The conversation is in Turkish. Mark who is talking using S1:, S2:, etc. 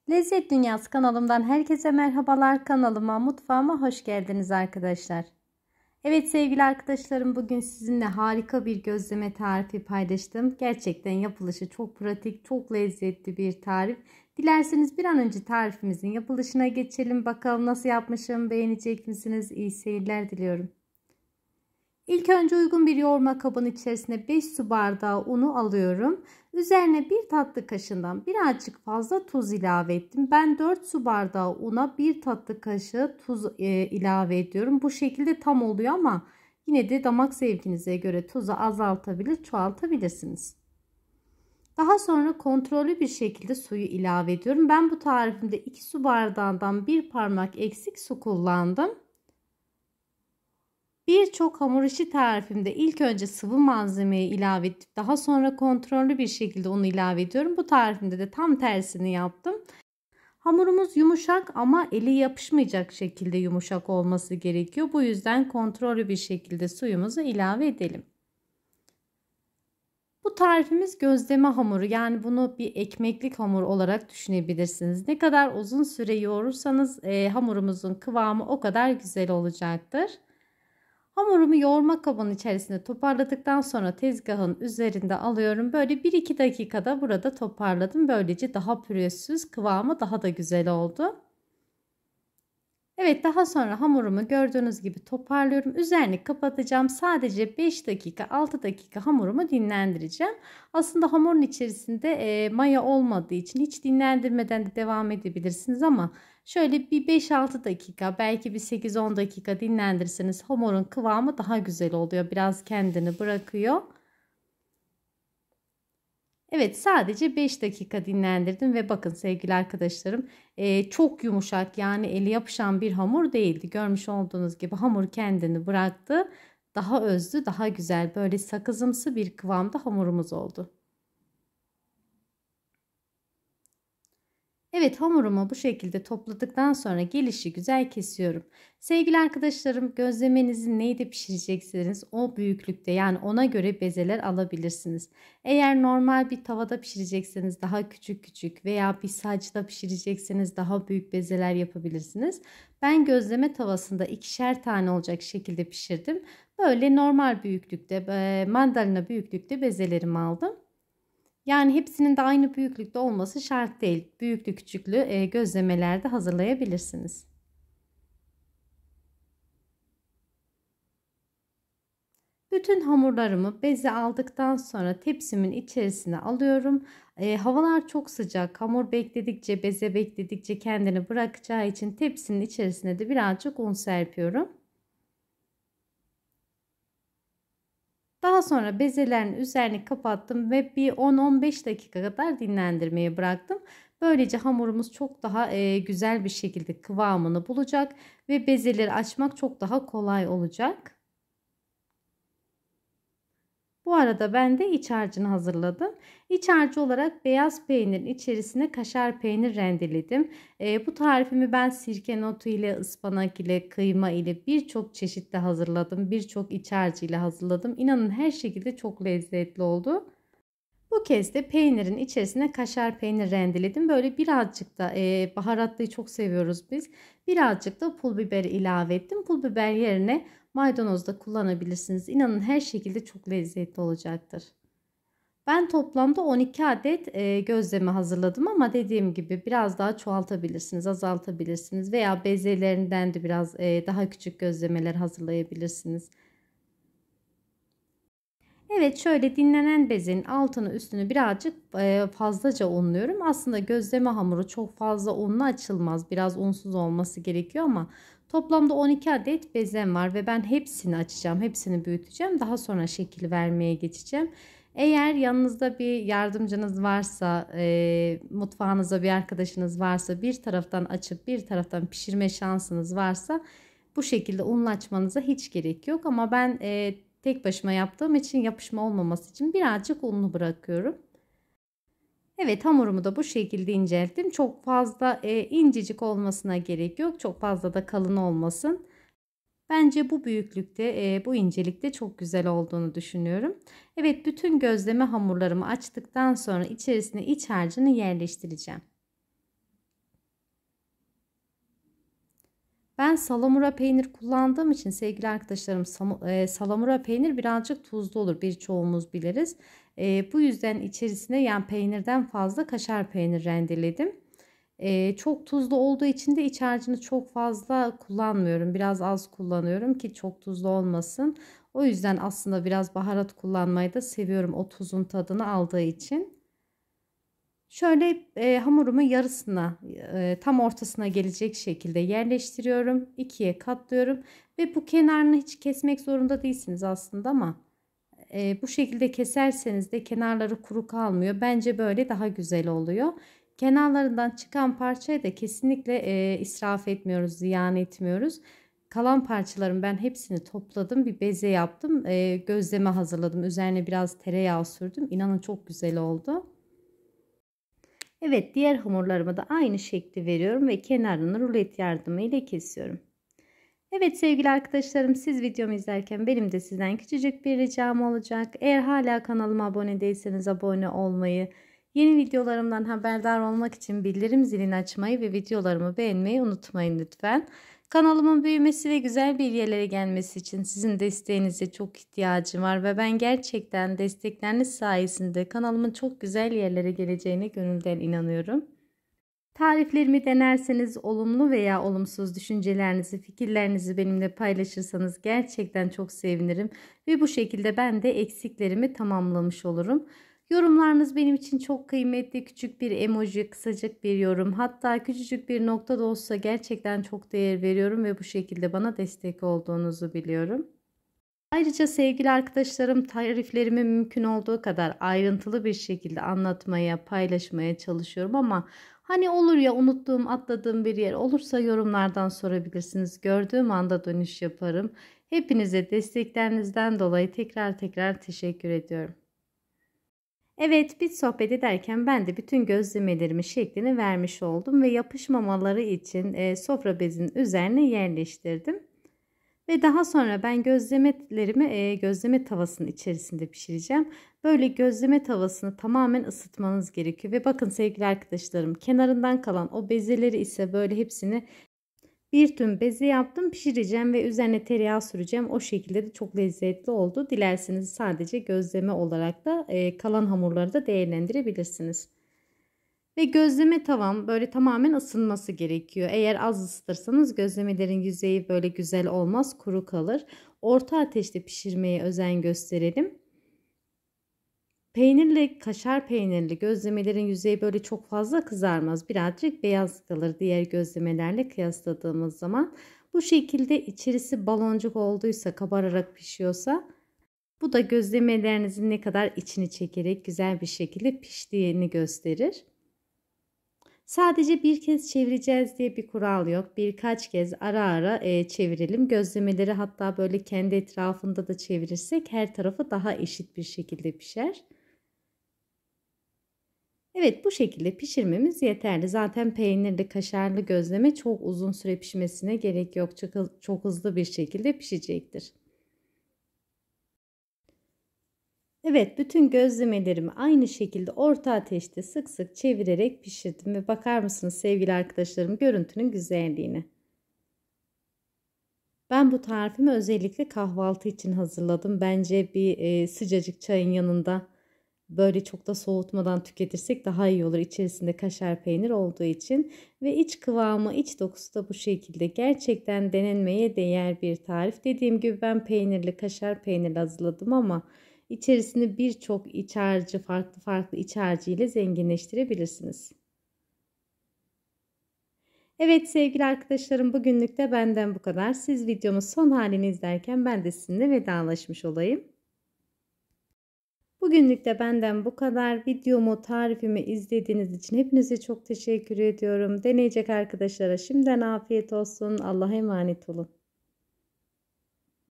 S1: Lezzet Dünyası kanalımdan herkese merhabalar. Kanalıma, mutfağıma hoş geldiniz arkadaşlar. Evet sevgili arkadaşlarım, bugün sizinle harika bir gözleme tarifi paylaştım. Gerçekten yapılışı çok pratik, çok lezzetli bir tarif. Dilerseniz bir an önce tarifimizin yapılışına geçelim. Bakalım nasıl yapmışım, beğenecek misiniz? İyi seyirler diliyorum. İlk önce uygun bir yoğurma kabının içerisine 5 su bardağı unu alıyorum. Üzerine 1 tatlı kaşığından birazcık fazla tuz ilave ettim. Ben 4 su bardağı una 1 tatlı kaşığı tuz ilave ediyorum. Bu şekilde tam oluyor ama yine de damak zevkinize göre tuzu azaltabilir, çoğaltabilirsiniz. Daha sonra kontrollü bir şekilde suyu ilave ediyorum. Ben bu tarifimde 2 su bardağından 1 parmak eksik su kullandım. Birçok hamur işi tarifimde ilk önce sıvı malzemeyi ilave edip daha sonra kontrollü bir şekilde onu ilave ediyorum. Bu tarifimde de tam tersini yaptım. Hamurumuz yumuşak ama eli yapışmayacak şekilde yumuşak olması gerekiyor. Bu yüzden kontrollü bir şekilde suyumuzu ilave edelim. Bu tarifimiz gözleme hamuru, yani bunu bir ekmeklik hamur olarak düşünebilirsiniz. Ne kadar uzun süre yoğurursanız hamurumuzun kıvamı o kadar güzel olacaktır. Hamurumu yoğurma kabının içerisinde toparladıktan sonra tezgahın üzerinde alıyorum. Böyle 1-2 dakikada burada toparladım. Böylece daha pürüzsüz, kıvamı daha da güzel oldu. Evet, daha sonra hamurumu gördüğünüz gibi toparlıyorum. Üzerini kapatacağım. Sadece 5 dakika 6 dakika hamurumu dinlendireceğim. Aslında hamurun içerisinde maya olmadığı için hiç dinlendirmeden de devam edebilirsiniz ama şöyle bir 5-6 dakika, belki bir 8-10 dakika dinlendirirseniz hamurun kıvamı daha güzel oluyor. Biraz kendini bırakıyor. Evet, sadece 5 dakika dinlendirdim ve bakın sevgili arkadaşlarım, çok yumuşak, yani eli yapışan bir hamur değildi. Görmüş olduğunuz gibi hamur kendini bıraktı. Daha özlü, daha güzel, böyle sakızımsı bir kıvamda hamurumuz oldu. Evet, hamurumu bu şekilde topladıktan sonra gelişi güzel kesiyorum. Sevgili arkadaşlarım, gözlemenizi neyde pişireceksiniz o büyüklükte, yani ona göre bezeler alabilirsiniz. Eğer normal bir tavada pişirecekseniz daha küçük küçük veya bir sacda pişirecekseniz daha büyük bezeler yapabilirsiniz. Ben gözleme tavasında 2'şer tane olacak şekilde pişirdim. Böyle normal büyüklükte, mandalina büyüklükte bezelerimi aldım. Yani hepsinin de aynı büyüklükte olması şart değil. Büyüklü küçüklü gözlemeler de hazırlayabilirsiniz. Bütün hamurlarımı beze aldıktan sonra tepsimin içerisine alıyorum. Havalar çok sıcak. Hamur bekledikçe, beze bekledikçe kendini bırakacağı için tepsinin içerisine de birazcık un serpiyorum. Daha sonra bezelerin üzerini kapattım ve bir 10-15 dakika kadar dinlendirmeye bıraktım. Böylece hamurumuz çok daha güzel bir şekilde kıvamını bulacak ve bezeleri açmak çok daha kolay olacak. Bu arada ben de iç harcını hazırladım. İç harcı olarak beyaz peynirin içerisine kaşar peynir rendeledim. Bu tarifimi ben sirke notu ile, ıspanak ile, kıyma ile birçok çeşitle hazırladım. Birçok iç harcı ile hazırladım. İnanın her şekilde çok lezzetli oldu. Bu kez de peynirin içerisine kaşar peynir rendeledim. Böyle birazcık da baharatlıyı çok seviyoruz biz. Birazcık da pul biber ilave ettim. Pul biber yerine maydanoz da kullanabilirsiniz. İnanın her şekilde çok lezzetli olacaktır. Ben toplamda 12 adet gözleme hazırladım ama dediğim gibi biraz daha çoğaltabilirsiniz, azaltabilirsiniz veya bezelerinden de biraz daha küçük gözlemeler hazırlayabilirsiniz. Evet, şöyle dinlenen bezin altını üstünü birazcık fazlaca unluyorum. Aslında gözleme hamuru çok fazla unla açılmaz. Biraz unsuz olması gerekiyor ama toplamda 12 adet bezem var ve ben hepsini açacağım. Hepsini büyüteceğim. Daha sonra şekil vermeye geçeceğim. Eğer yanınızda bir yardımcınız varsa, mutfağınızda bir arkadaşınız varsa, bir taraftan açıp bir taraftan pişirme şansınız varsa bu şekilde unla açmanıza hiç gerek yok. Ama ben tek başıma yaptığım için yapışma olmaması için birazcık unlu bırakıyorum. Evet, hamurumu da bu şekilde incelttim. Çok fazla incecik olmasına gerek yok. Çok fazla da kalın olmasın. Bence bu büyüklükte, bu incelikte çok güzel olduğunu düşünüyorum. Evet, bütün gözleme hamurlarımı açtıktan sonra içerisine iç harcını yerleştireceğim. Ben salamura peynir kullandığım için sevgili arkadaşlarım, salamura peynir birazcık tuzlu olur, birçoğumuz biliriz. Bu yüzden içerisine yani peynirden fazla kaşar peynir rendeledim. Çok tuzlu olduğu için de iç harcını çok fazla kullanmıyorum. Biraz az kullanıyorum ki çok tuzlu olmasın. O yüzden aslında biraz baharat kullanmayı da seviyorum, o tuzun tadını aldığı için. Şöyle hamurumu yarısına, tam ortasına gelecek şekilde yerleştiriyorum. İkiye katlıyorum ve bu kenarını hiç kesmek zorunda değilsiniz aslında, ama bu şekilde keserseniz de kenarları kuru kalmıyor. Bence böyle daha güzel oluyor. Kenarlarından çıkan parçayı da kesinlikle israf etmiyoruz, ziyan etmiyoruz. Kalan parçaların ben hepsini topladım, bir beze yaptım, gözleme hazırladım. Üzerine biraz tereyağı sürdüm. İnanın çok güzel oldu. Evet, diğer hamurlarıma da aynı şekli veriyorum ve kenarını rulet yardımıyla kesiyorum. Evet sevgili arkadaşlarım, siz videomu izlerken benim de sizden küçücük bir ricam olacak. Eğer hala kanalıma abone değilseniz abone olmayı, yeni videolarımdan haberdar olmak için bildirim zilini açmayı ve videolarımı beğenmeyi unutmayın lütfen. Kanalımın büyümesi ve güzel bir yerlere gelmesi için sizin desteğinize çok ihtiyacım var ve ben gerçekten destekleriniz sayesinde kanalımın çok güzel yerlere geleceğine gönülden inanıyorum. Tariflerimi denerseniz olumlu veya olumsuz düşüncelerinizi, fikirlerinizi benimle paylaşırsanız gerçekten çok sevinirim ve bu şekilde ben de eksiklerimi tamamlamış olurum. Yorumlarınız benim için çok kıymetli. Küçük bir emoji, kısacık bir yorum, hatta küçücük bir nokta da olsa gerçekten çok değer veriyorum ve bu şekilde bana destek olduğunuzu biliyorum. Ayrıca sevgili arkadaşlarım, tariflerimi mümkün olduğu kadar ayrıntılı bir şekilde anlatmaya, paylaşmaya çalışıyorum, ama hani olur ya, unuttuğum, atladığım bir yer olursa yorumlardan sorabilirsiniz. Gördüğüm anda dönüş yaparım. Hepinize desteklerinizden dolayı tekrar teşekkür ediyorum. Evet, biz sohbet ederken ben de bütün gözlemelerimin şeklini vermiş oldum ve yapışmamaları için sofra bezinin üzerine yerleştirdim. Ve daha sonra ben gözlemelerimi gözleme tavasının içerisinde pişireceğim. Böyle gözleme tavasını tamamen ısıtmanız gerekiyor. Ve bakın sevgili arkadaşlarım, kenarından kalan o bezeleri ise böyle hepsini bir tüm beze yaptım, pişireceğim ve üzerine tereyağı süreceğim. O şekilde de çok lezzetli oldu. Dilerseniz sadece gözleme olarak da kalan hamurları da değerlendirebilirsiniz. Ve gözleme tavam böyle tamamen ısınması gerekiyor. Eğer az ısıtırsanız gözlemelerin yüzeyi böyle güzel olmaz, kuru kalır. Orta ateşte pişirmeye özen gösterelim. Peynirli, kaşar peynirli gözlemelerin yüzeyi böyle çok fazla kızarmaz. Birazcık beyaz kalır diğer gözlemelerle kıyasladığımız zaman. Bu şekilde içerisi baloncuk olduysa, kabararak pişiyorsa, bu da gözlemelerinizin ne kadar içini çekerek güzel bir şekilde piştiğini gösterir. Sadece bir kez çevireceğiz diye bir kural yok. Birkaç kez ara ara çevirelim. Gözlemeleri hatta böyle kendi etrafında da çevirirsek her tarafı daha eşit bir şekilde pişer. Evet, bu şekilde pişirmemiz yeterli. Zaten peynirli, kaşarlı gözleme çok uzun süre pişmesine gerek yok. Çok hızlı bir şekilde pişecektir. Evet, bütün gözlemelerimi aynı şekilde orta ateşte sık sık çevirerek pişirdim ve bakar mısınız sevgili arkadaşlarım görüntünün güzelliğine. Ben bu tarifimi özellikle kahvaltı için hazırladım. Bence bir sıcacık çayın yanında böyle çok da soğutmadan tüketirsek daha iyi olur. İçerisinde kaşar peynir olduğu için ve iç kıvamı, iç dokusu da bu şekilde. Gerçekten denenmeye değer bir tarif. Dediğim gibi ben peynirli, kaşar peynirli hazırladım, ama içerisini birçok iç harcı, farklı iç harcı ile zenginleştirebilirsiniz. Evet sevgili arkadaşlarım, bugünlük de benden bu kadar. Siz videomun son halini izlerken ben de sizinle vedalaşmış olayım. Bugünlük de benden bu kadar. Videomu, tarifimi izlediğiniz için hepinize çok teşekkür ediyorum. Deneyecek arkadaşlara şimdiden afiyet olsun. Allah'a emanet olun.